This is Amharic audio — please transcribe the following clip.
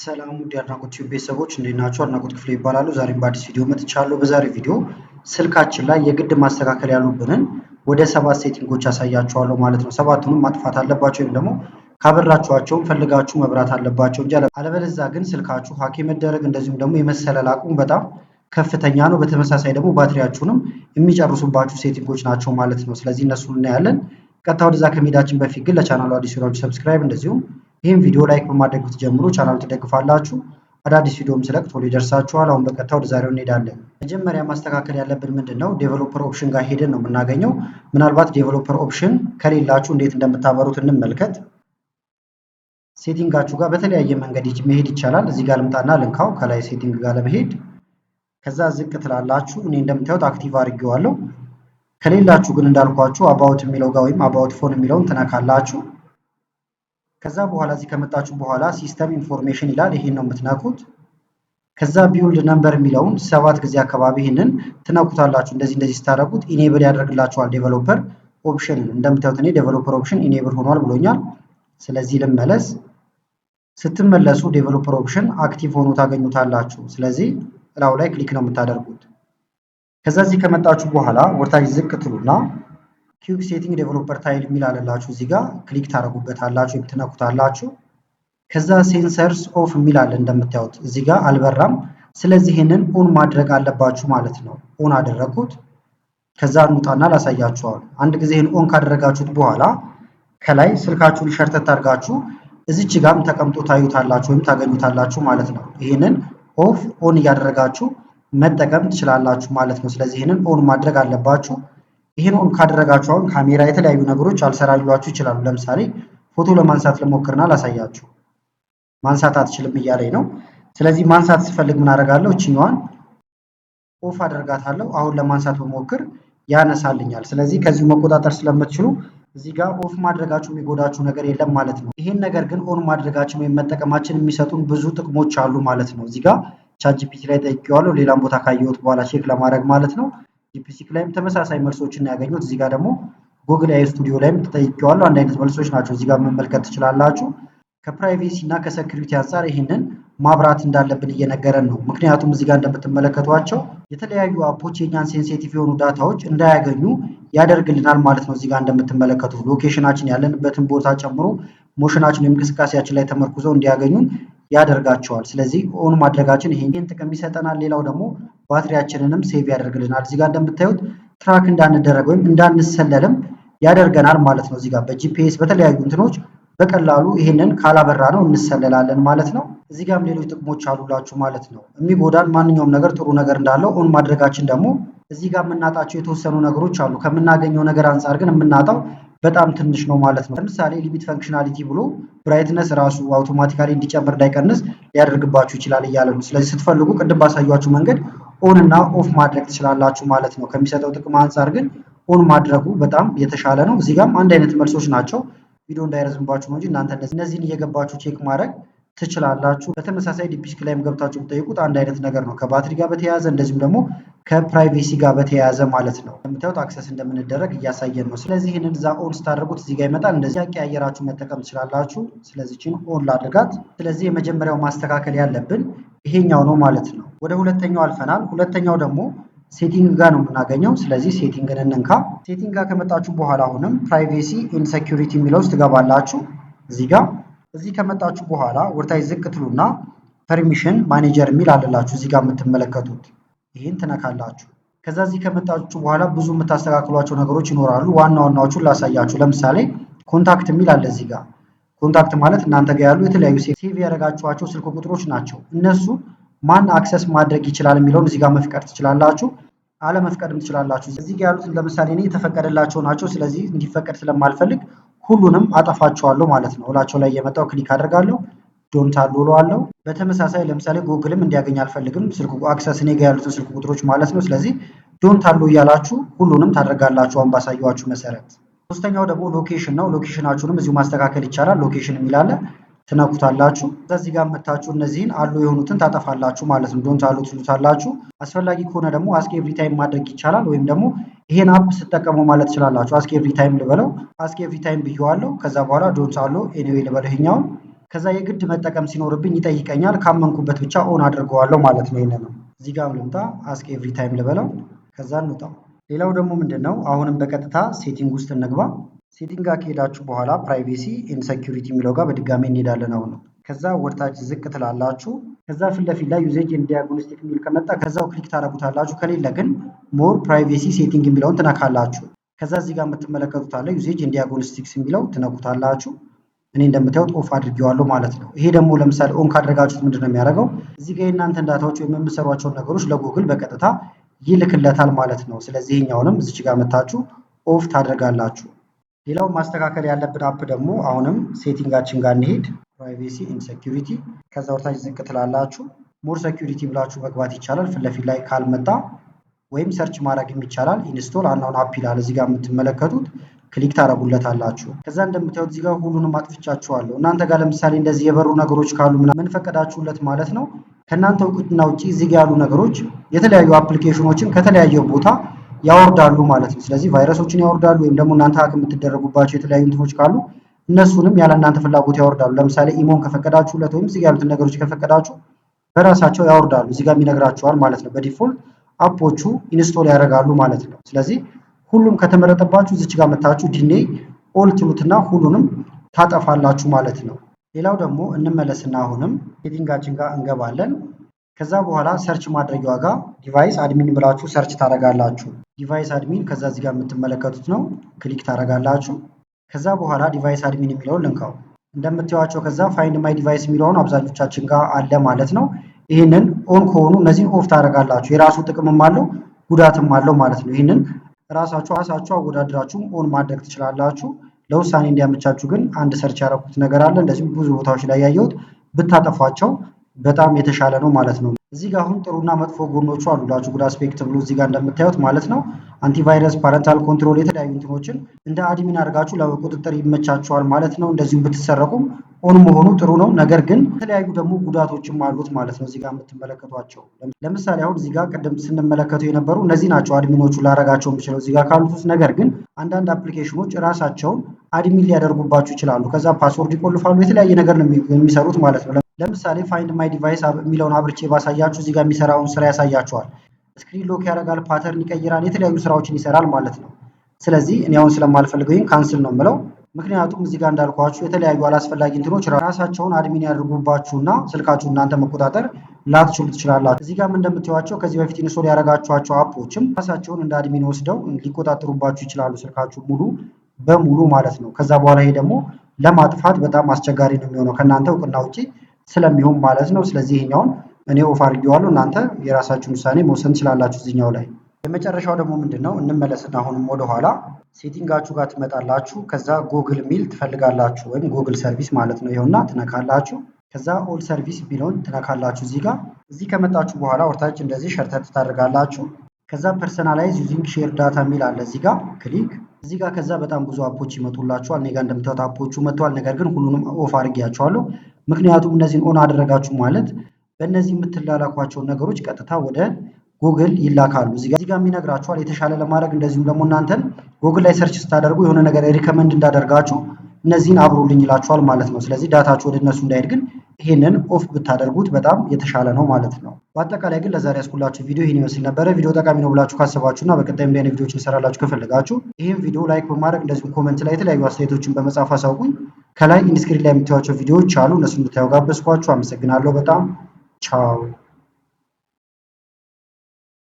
ሰላም ውድ የአድናቆት ቲዩብ ቤተሰቦች እንዴት ናችሁ? አድናቆት ክፍሌ ይባላሉ። ዛሬም በአዲስ ቪዲዮ መጥቻለሁ። በዛሬ ቪዲዮ ስልካችን ላይ የግድ ማስተካከል ያሉብንን ወደ 7 ሴቲንጎች አሳያችኋለሁ ማለት ነው። ሰባቱንም ማጥፋት አለባቸው ወይም ደግሞ ካበራችኋቸውም ፈልጋችሁ መብራት አለባቸው እንጂ አለበለዚያ ግን ስልካችሁ ሀክ የመደረግ እንደዚሁም ደግሞ የመሰለል አቅሙ በጣም ከፍተኛ ነው። በተመሳሳይ ደግሞ ባትሪያችሁንም የሚጨርሱባችሁ ሴቲንጎች ናቸው ማለት ነው። ስለዚህ እነሱን እናያለን። ቀጥታ ወደዛ ከመሄዳችን በፊት ግን ለቻናሉ አዲስ የሆናችሁ ሰብስክራይብ እንደዚሁም ይህን ቪዲዮ ላይክ በማድረግ ብትጀምሩ ቻናሉን ትደግፋላችሁ። አዳዲስ ቪዲዮም ስለቅ ቶሎ ይደርሳችኋል። አሁን በቀጥታ ወደ ዛሬው እንሄዳለን። መጀመሪያ ማስተካከል ያለብን ምንድነው ዴቨሎፐር ኦፕሽን ጋር ሄደን ነው የምናገኘው። ምናልባት ዴቨሎፐር ኦፕሽን ከሌላችሁ እንዴት እንደምታበሩት እንመልከት። ሴቲንጋችሁ ጋር በተለያየ መንገድ መሄድ ይቻላል። እዚህ ጋር ልምጣና ልንካው ከላይ ሴቲንግ ጋር ለመሄድ ከዛ ዝቅ ትላላችሁ። እኔ እንደምታዩት አክቲቭ አድርጌዋለሁ። ከሌላችሁ ግን እንዳልኳችሁ አባውት የሚለው ጋር ወይም አባውት ፎን የሚለውን ትነካላችሁ። ከዛ በኋላ እዚህ ከመጣችሁ በኋላ ሲስተም ኢንፎርሜሽን ይላል። ይሄን ነው የምትነኩት። ከዛ ቢውልድ ነምበር የሚለውን 7 ጊዜ አካባቢ ይሄንን ትነኩታላችሁ። እንደዚህ ስታደርጉት ኢኔብል ያደርግላችኋል ዴቨሎፐር ኦፕሽን። እንደምታዩት እኔ ዴቨሎፐር ኦፕሽን ኢኔብል ሆኗል ብሎኛል። ስለዚህ ልመለስ። ስትመለሱ ዴቨሎፐር ኦፕሽን አክቲቭ ሆኖ ታገኙታላችሁ። ስለዚህ እላው ላይ ክሊክ ነው የምታደርጉት። ከዛ እዚህ ከመጣችሁ በኋላ ወርታች ዝቅ ትሉና ኪዩክ ሴቲንግ ዴቨሎፐር ታይል የሚል አለላችሁ። እዚህ ጋር ክሊክ ታደርጉበታላችሁ ወይም ትነኩታላችሁ። ከዛ ሴንሰርስ ኦፍ የሚል አለ እንደምታዩት እዚህ ጋር አልበራም። ስለዚህ ይሄንን ኦን ማድረግ አለባችሁ ማለት ነው። ኦን አደረኩት። ከዛ እንውጣና ላሳያችኋል። አንድ ጊዜ ይሄን ኦን ካደረጋችሁት በኋላ ከላይ ስልካችሁን ሸርተት አድርጋችሁ እዚች ጋርም ተቀምጦ ታዩታላችሁ ወይም ታገኙታላችሁ ማለት ነው። ይሄንን ኦፍ ኦን እያደረጋችሁ መጠቀም ትችላላችሁ ማለት ነው። ስለዚህ ይሄንን ኦን ማድረግ አለባችሁ። ይሄን ኦን ካደረጋችሁ አሁን ካሜራ የተለያዩ ነገሮች አልሰራላችሁ ይችላሉ። ለምሳሌ ፎቶ ለማንሳት ልሞክርና ላሳያችሁ። ማንሳት አትችልም እያለኝ ነው። ስለዚህ ማንሳት ስፈልግ ምን አደርጋለሁ? እቺኛዋን ኦፍ አደርጋታለሁ። አሁን ለማንሳት በሞክር ያነሳልኛል። ስለዚህ ከዚሁ መቆጣጠር ስለምትችሉ እዚህ ጋር ኦፍ ማድረጋችሁ የሚጎዳችሁ ነገር የለም ማለት ነው። ይሄን ነገር ግን ኦን ማድረጋችን ወይም መጠቀማችን የሚሰጡን ብዙ ጥቅሞች አሉ ማለት ነው። እዚህ ጋር ቻትጂፒቲ ላይ ጠይቄዋለሁ። ሌላም ቦታ ካየሁት በኋላ ቼክ ለማድረግ ማለት ነው። ጂፒቲ ላይም ተመሳሳይ መልሶችን ያገኙት። እዚህ ጋር ደግሞ ጉግል አይ ስቱዲዮ ላይም ተጠይቄዋለሁ። አንድ አይነት መልሶች ናቸው። እዚህ ጋር መመልከት ትችላላችሁ። ከፕራይቬሲ እና ከሴኩሪቲ አንፃር ይሄንን ማብራት እንዳለብን እየነገረን ነው። ምክንያቱም እዚህ ጋር እንደምትመለከቷቸው የተለያዩ አፖች የኛን ሴንሲቲቭ የሆኑ ዳታዎች እንዳያገኙ ያደርግልናል ማለት ነው። እዚህ ጋር እንደምትመለከቱት ሎኬሽናችን ያለንበትን ቦታ ጨምሮ ሞሽናችን ወይም እንቅስቃሴያችን ላይ ተመርኩዘው እንዲያገኙን ያደርጋቸዋል። ስለዚህ ኦን ማድረጋችን ይሄን ጥቅም ይሰጠናል። ሌላው ደግሞ ባትሪያችንንም ሴቭ ያደርግልናል። እዚህ ጋር እንደምታዩት ትራክ እንዳንደረግ ወይም እንዳንሰለልም ያደርገናል ማለት ነው። እዚህ ጋር በጂፒኤስ በተለያዩ እንትኖች በቀላሉ ይሄንን ካላበራ ነው እንሰለላለን ማለት ነው። እዚህ ጋርም ሌሎች ጥቅሞች አሉላችሁ ማለት ነው። የሚጎዳን ማንኛውም ነገር ጥሩ ነገር እንዳለው ኦን ማድረጋችን ደግሞ እዚህ ጋር የምናጣቸው የተወሰኑ ነገሮች አሉ። ከምናገኘው ነገር አንፃር ግን የምናጣው በጣም ትንሽ ነው ማለት ነው። ለምሳሌ ሊሚት ፈንክሽናሊቲ ብሎ ብራይትነስ ራሱ አውቶማቲካሊ እንዲጨምር እንዳይቀንስ ሊያደርግባችሁ ይችላል እያለ ነው። ስለዚህ ስትፈልጉ ቅድም ባሳያችሁ መንገድ ኦን እና ኦፍ ማድረግ ትችላላችሁ ማለት ነው። ከሚሰጠው ጥቅም አንፃር ግን ኦን ማድረጉ በጣም የተሻለ ነው። እዚህ ጋርም አንድ አይነት መልሶች ናቸው። ቪዲዮ እንዳይረዝምባችሁ ነው እንጂ እናንተ እነዚህን እየገባችሁ ቼክ ማድረግ ትችላላችሁ። በተመሳሳይ ዲፒስክ ላይም ገብታችሁ ብትጠይቁት አንድ አይነት ነገር ነው። ከባትሪ ጋር በተያያዘ እንደዚሁም ደግሞ ከፕራይቬሲ ጋር በተያያዘ ማለት ነው። እንደምታዩት አክሰስ እንደምንደረግ እያሳየን ነው። ስለዚህ ይህንን እዛ ኦን ስታደርጉት እዚህ ጋር ይመጣል። እንደዚህ ያቀያየራችሁ መጠቀም ትችላላችሁ። ስለዚህችን ኦን ላድርጋት። ስለዚህ የመጀመሪያው ማስተካከል ያለብን ይሄኛው ነው ማለት ነው። ወደ ሁለተኛው አልፈናል። ሁለተኛው ደግሞ ሴቲንግ ጋር ነው የምናገኘው። ስለዚህ ሴቲንግን እንንካ። ሴቲንግ ጋር ከመጣችሁ በኋላ አሁንም ፕራይቬሲ ኤንድ ሴኩሪቲ የሚለው ውስጥ ትገባላችሁ። እዚህ ከመጣችሁ በኋላ ወርታይ ዝቅ ትሉና ፐርሚሽን ማኔጀር የሚል አለላችሁ። እዚህ ጋር የምትመለከቱት ይህን ትነካላችሁ። ከዛ እዚህ ከመጣችሁ በኋላ ብዙ የምታስተካክሏቸው ነገሮች ይኖራሉ። ዋና ዋናዎቹን ላሳያችሁ። ለምሳሌ ኮንታክት የሚል አለ። እዚህ ጋር ኮንታክት ማለት እናንተ ጋር ያሉ የተለያዩ ሴቭ ያደረጋችኋቸው ስልክ ቁጥሮች ናቸው። እነሱ ማን አክሰስ ማድረግ ይችላል የሚለውን እዚህ ጋር መፍቀድ ትችላላችሁ፣ አለመፍቀድም ትችላላችሁ። እዚህ ጋር ያሉትን ለምሳሌ እኔ የተፈቀደላቸው ናቸው። ስለዚህ እንዲፈቀድ ስለማልፈልግ ሁሉንም አጠፋቸዋለሁ ማለት ነው። ሁላቸው ላይ የመጣው ክሊክ አደርጋለሁ፣ ዶንት አሎ አለው። በተመሳሳይ ለምሳሌ ጉግልም እንዲያገኝ አልፈልግም ስልኩ አክሰስ እኔ ጋር ያሉትን ስልክ ቁጥሮች ማለት ነው። ስለዚህ ዶንት አሎ እያላችሁ ሁሉንም ታደርጋላችሁ አሁን ባሳየኋችሁ መሰረት። ሶስተኛው ደግሞ ሎኬሽን ነው። ሎኬሽናችሁንም እዚሁ ማስተካከል ይቻላል። ሎኬሽን የሚላለ ትነኩታላችሁ። እዚህ ጋር መታችሁ እነዚህን አሉ የሆኑትን ታጠፋላችሁ ማለት ነው። ዶንት አሎ ትሉታላችሁ። አስፈላጊ ከሆነ ደግሞ አስክ ኤቭሪ ታይም ማድረግ ይቻላል። ወይም ደግሞ ይሄን አፕ ስትጠቀሙ ማለት ትችላላችሁ። አስክ ኤቭሪ ታይም ልበለው። አስክ ኤቭሪ ታይም ብየዋለሁ። ከዛ በኋላ ዶንት አሎ ኤኒዌይ ልበለው ይሄኛውን። ከዛ የግድ መጠቀም ሲኖርብኝ ይጠይቀኛል። ካመንኩበት ብቻ ኦን አድርገዋለሁ ማለት ነው። ይሄንን ነው። እዚህ ጋር ልምጣ፣ አስክ ኤቭሪ ታይም ልበለው፣ ከዛ እንውጣ። ሌላው ደግሞ ምንድነው አሁንም በቀጥታ ሴቲንግ ውስጥ እንግባ። ሴቲንግ ጋር ከሄዳችሁ በኋላ ፕራይቬሲ ኤንድ ሴኩሪቲ የሚለው ጋር በድጋሚ እንሄዳለን። አሁን ነው ከዛ ወደታች ዝቅ ትላላችሁ። ከዛ ፊት ለፊት ላይ ዩዜጅ ኤንድ ዲያግኖስቲክ የሚል ከመጣ ከዛው ክሊክ ታደርጉታላችሁ። ከሌለ ግን ሞር ፕራይቬሲ ሴቲንግ የሚለውን ትነካላችሁ። ከዛ እዚህ ጋር የምትመለከቱት አለ ዩዜጅ ኤንድ ዲያግኖስቲክስ የሚለው ትነኩታላችሁ። እኔ እንደምታዩት ኦፍ አድርጌዋለሁ ማለት ነው። ይሄ ደግሞ ለምሳሌ ኦን ካደረጋችሁት ምንድነው የሚያደርገው እዚህ ጋር የእናንተን ዳታዎች ወይም የምትሰሯቸውን ነገሮች ለጉግል በቀጥታ ይልክለታል ማለት ነው። ስለዚህ ይሄኛውንም እዚች ጋር መታችሁ ኦፍ ታደርጋላችሁ። ሌላው ማስተካከል ያለብን አፕ ደግሞ አሁንም ሴቲንጋችን ጋር እንሄድ፣ ፕራይቬሲ ኤንድ ሴኩሪቲ። ከዛ ወርታች ዝቅ ትላላችሁ። ሞር ሴኩሪቲ ብላችሁ መግባት ይቻላል። ፊት ለፊት ላይ ካልመጣ ወይም ሰርች ማድረግ ይቻላል። ኢንስቶል አናውን አፕ ይላል እዚህ ጋር የምትመለከቱት ክሊክ ታደርጉለታላችሁ። ከዛ እንደምታዩት እዚህ ጋር ሁሉንም አጥፍቻችኋለሁ። እናንተ ጋር ለምሳሌ እንደዚህ የበሩ ነገሮች ካሉ ምን ፈቀዳችሁለት ማለት ነው። ከእናንተ እውቅና ውጪ እዚህ ጋር ያሉ ነገሮች የተለያዩ አፕሊኬሽኖችን ከተለያየ ቦታ ያወርዳሉ ማለት ነው። ስለዚህ ቫይረሶችን ያወርዳሉ ወይም ደግሞ እናንተ ሀክ የምትደረጉባቸው የተለያዩ እንትኖች ካሉ እነሱንም ያለ እናንተ ፍላጎት ያወርዳሉ። ለምሳሌ ኢሞን ከፈቀዳችሁለት ወይም እዚህ ጋር ያሉትን ነገሮች ከፈቀዳችሁ በራሳቸው ያወርዳሉ። እዚህ ጋር ይነግራችኋል ማለት ነው። በዲፎልት አፖቹ ኢንስቶል ያደርጋሉ ማለት ነው። ስለዚህ ሁሉም ከተመረጠባችሁ እዚች ጋር መታችሁ ዲኔ ኦል ትሉትና ሁሉንም ታጠፋላችሁ ማለት ነው። ሌላው ደግሞ እንመለስና አሁንም ሴቲንጋችን ጋር እንገባለን። ከዛ በኋላ ሰርች ማድረጊያዋ ጋር ዲቫይስ አድሚን ብላችሁ ሰርች ታደርጋላችሁ። ዲቫይስ አድሚን ከዛ እዚህ ጋር የምትመለከቱት ነው። ክሊክ ታደርጋላችሁ። ከዛ በኋላ ዲቫይስ አድሚን የሚለውን ልንካው። እንደምታዩዋቸው ከዛ ፋይንድ ማይ ዲቫይስ የሚለውን አብዛኞቻችን ጋር አለ ማለት ነው። ይህንን ኦን ከሆኑ እነዚህን ኦፍ ታደርጋላችሁ። የራሱ ጥቅምም አለው ጉዳትም አለው ማለት ነው። ይህንን ራሳችሁ አወዳድራችሁም ኦን ማድረግ ትችላላችሁ። ለውሳኔ እንዲያመቻችሁ ግን አንድ ሰርች ያደረኩት ነገር አለ። እንደዚሁም ብዙ ቦታዎች ላይ ያየሁት ብታጠፏቸው በጣም የተሻለ ነው ማለት ነው። እዚህ ጋር አሁን ጥሩና መጥፎ ጎኖቹ አሉላችሁ። ጉድ አስፔክት ብሎ እዚህ ጋር እንደምታዩት ማለት ነው አንቲቫይረስ፣ ፓረንታል ኮንትሮል የተለያዩ እንትኖችን እንደ አድሚን አድርጋችሁ ለቁጥጥር ይመቻችኋል ማለት ነው። እንደዚሁም ብትሰረቁም ኦን መሆኑ ጥሩ ነው። ነገር ግን የተለያዩ ደግሞ ጉዳቶችም አሉት ማለት ነው። እዚህ ጋር የምትመለከቷቸው ለምሳሌ አሁን እዚህ ጋር ቅድም ስንመለከቱ የነበሩ እነዚህ ናቸው አድሚኖቹ ላረጋቸው የምችለው እዚህ ጋር ካሉት ውስጥ። ነገር ግን አንዳንድ አፕሊኬሽኖች ራሳቸውን አድሚን ሊያደርጉባችሁ ይችላሉ። ከዛ ፓስወርድ ይቆልፋሉ። የተለያየ ነገር ነው የሚሰሩት ማለት ነው። ለምሳሌ ፋይንድ ማይ ዲቫይስ የሚለውን አብርቼ ባሳያችሁ እዚህ ጋር የሚሰራውን ስራ ያሳያችኋል። ስክሪን ሎክ ያደርጋል፣ ፓተርን ይቀይራል፣ የተለያዩ ስራዎችን ይሰራል ማለት ነው። ስለዚህ እኔ አሁን ስለማልፈልገው ይሄን ካንስል ነው የምለው። ምክንያቱም እዚህ ጋር እንዳልኳችሁ የተለያዩ አላስፈላጊ እንትኖች ራሳቸውን አድሚን ያደርጉባችሁና ስልካችሁ እናንተ መቆጣጠር ላትችሉ ትችላላችሁ። እዚህ ጋርም እንደምታዩዋቸው ከዚህ በፊት ኢንስቶል ያደረጋችኋቸው አፖችም ራሳቸውን እንደ አድሚን ወስደው ሊቆጣጠሩባችሁ ይችላሉ፣ ስልካችሁ ሙሉ በሙሉ ማለት ነው። ከዛ በኋላ ይሄ ደግሞ ለማጥፋት በጣም አስቸጋሪ ነው የሚሆነው ከእናንተ እውቅና ውጪ ስለሚሆን ማለት ነው። ስለዚህ ይሄኛውን እኔ ኦፍ አድርጌዋለሁ። እናንተ የራሳችሁን ውሳኔ መወሰን ትችላላችሁ እዚህኛው ላይ። የመጨረሻው ደግሞ ምንድነው እንመለስና አሁንም ወደኋላ ሴቲንጋችሁ ጋር ትመጣላችሁ። ከዛ ጉግል ሚል ትፈልጋላችሁ ወይም ጉግል ሰርቪስ ማለት ነው። ይኸውና ትነካላችሁ። ከዛ ኦል ሰርቪስ ቢለውን ትነካላችሁ እዚህ ጋር። እዚህ ከመጣችሁ በኋላ ወርታች እንደዚህ ሸርተት ታደርጋላችሁ። ከዛ ፐርሰናላይዝ ዩዚንግ ሼር ዳታ ሚል አለ እዚህ ጋር ክሊክ። እዚህ ጋር ከዛ በጣም ብዙ አፖች ይመጡላችኋል። እኔ ጋር እንደምታዩት አፖቹ መጥተዋል። ነገር ግን ሁሉንም ኦፍ አድርጌያቸዋለሁ። ምክንያቱም እነዚህን ኦን አደረጋችሁ ማለት በእነዚህ የምትላላኳቸውን ነገሮች ቀጥታ ወደ ጉግል ይላካሉ። እዚህ ጋር የሚነግራችኋል የተሻለ ለማድረግ እንደዚሁም ደግሞ እናንተን ጉግል ላይ ሰርች ስታደርጉ የሆነ ነገር ሪከመንድ እንዳደርጋችሁ እነዚህን አብሩልኝ ይላችኋል ማለት ነው። ስለዚህ ዳታችሁ ወደ እነሱ እንዳይሄድ ግን ይሄንን ኦፍ ብታደርጉት በጣም የተሻለ ነው ማለት ነው። በአጠቃላይ ግን ለዛሬ ያስኩላችሁ ቪዲዮ ይህን ይመስል ነበረ። ቪዲዮ ጠቃሚ ነው ብላችሁ ካሰባችሁና በቀጣይም ላይ ቪዲዮዎች እንሰራላችሁ ከፈለጋችሁ ይህን ቪዲዮ ላይክ በማድረግ እንደዚሁም ኮሜንት ላይ የተለያዩ አስተያየቶችን በመጻፍ አሳውቁኝ። ከላይ ኢንስክሪን ላይ የምታዩዋቸው ቪዲዮዎች አሉ፣ እነሱን እንድታዩ ጋበዝኳችሁ። አመሰግናለሁ በጣም ቻው።